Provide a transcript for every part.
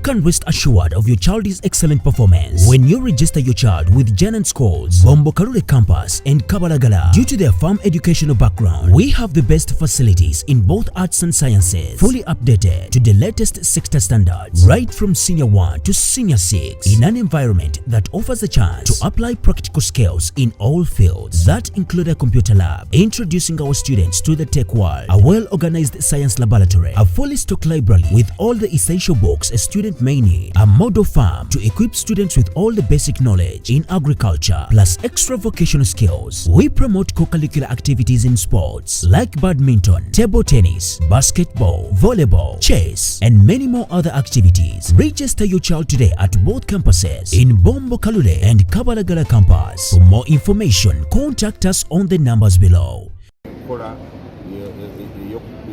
can rest assured of your child's excellent performance when you register your child with Janan Schools, Bombo Karule Campus and Kabalagala. Due to their firm educational background, we have the best facilities in both arts and sciences, fully updated to the latest sector standards, right from Senior 1 to Senior 6, in an environment that offers a chance to apply practical skills in all fields. That include a computer lab, introducing our students to the tech world, a well-organized science laboratory, a fully stocked library with all the essential books a student may need, a model farm to equip students with all the basic knowledge in agriculture, plus extra vocational skills. We promote co-curricular activities in sports like badminton, table tennis, basketball, volleyball, chess, and many more other activities. Register your child today at both campuses in Bombo Kalule and Kabalagala campus. For more information, contact us on the numbers below.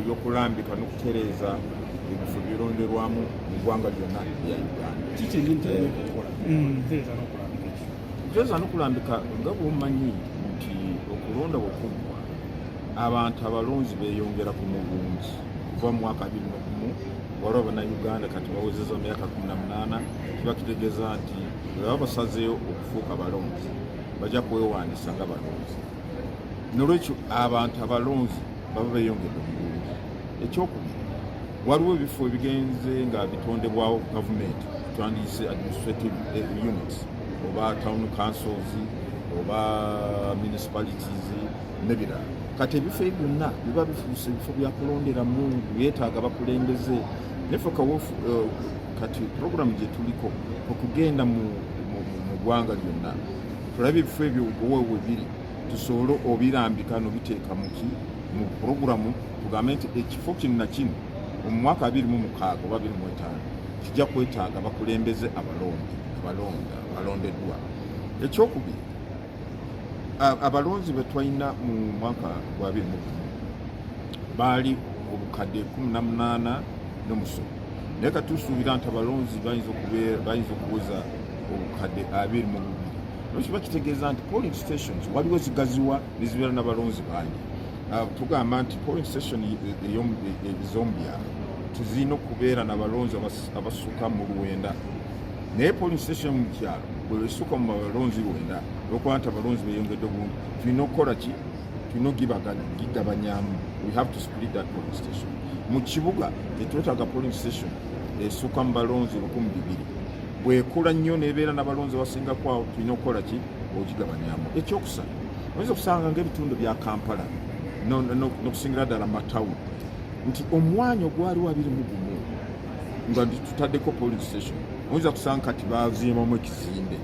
Yokulambika n'okutereeza ebifo bironderwamu mu ggwanga lyonna lya Uganda. Kiki okukola? Kutereeza n'okulambika nga bw'omanyi nti okulonda bwe kuggwa abantu abalonzi beeyongera ku bungi kuva mu mwaka 2001 waliwo bannayuganda kati bawezezza emyaka 18 kiba kitegeeza nti bwe baba basazeeyo okufuuka balonzi bajja kwewaanisa nga balonzi. Nolwekyo abantu abalonzi baba beeyongedde mu bungi. Ekyokubiri, waliwo ebifo ebigenze nga bitondebwawo gavumenti twandiyise administrative units oba town councils oba municipalities n'ebirala. Kati ebifo byonna biba bifuuse ebifo byakulonderamu, byetaaga bakulembeze. Nefe kati programu gye tuliko okugenda mu ggwanga lyonna tulabe ebifo ebyo owewe biri tusobole obirambika n'obiteeka mu programu tugambe nti ekifo kino na kino mu mwaka 2006 oba 2005 kijja kwetaaga bakulembeze abalondeddwa. Ekyokubiri, abalonzi be twalina mu mwaka gwa 2001 baali obukadde 18 n'omusomo, naye kati tusuubira nti abalonzi bayinza okuweza obukadde 22. Nolwekyo bakitegeeza nti polling stations waliwo zigaziwa nezibeera n'abalonzi bangi. Tugamba nti polling station ez'omubyalo tuzirina okubeera n'abalonzi abasukka mu 9, naye polling station mu kyalo bwe esukka mu balonzi 9 olwokuba nti abalonzi beeyongedde bungi, tulina okukola ki? Tulina gigabanyamu. We have to split that polling station. Mu kibuga tetwetaaga polling station esukka mu balonzi 2,000. Bwekula nnyo nebeera n'abalonzi abasingako awo, tulina okukola ki? Ogigabanyamu. Ekyokusatu, oyinza okusanga ng'ebitundu bya Kampala n'okusingira ddala matawuni nti omwanya ogwaliwo 21 nga tutaddeko polling station oyinza kusanga kati baziimamu ekizimbe.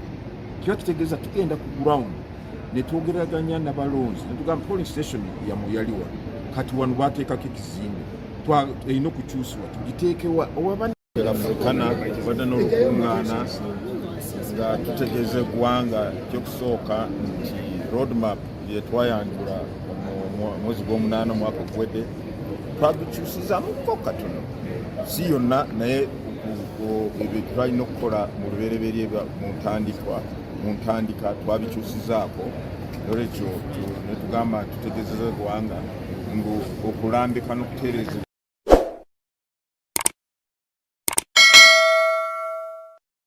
Kiba kitegeeza tugenda ku ground ne twogeraganya n'abalonzi ne tugamba polling station yaliwa kati wano bateekako ekizimbe erina okukyusibwa tugiteekewa. Afrikana badde n'olukuŋŋaana nga tutegeeza eggwanga ekyokusooka nti roadmap yetwayanjula mwezi gw'omunaana omwaka oguwedde twagikyusizaamuko katono, si yonna naye ebyo twalina okukola mu lubereberye mu ntandika twabikyusizaako. Olwekyo ne tugamba tutegeezeza eggwanga ngu okulambika n'okutereeza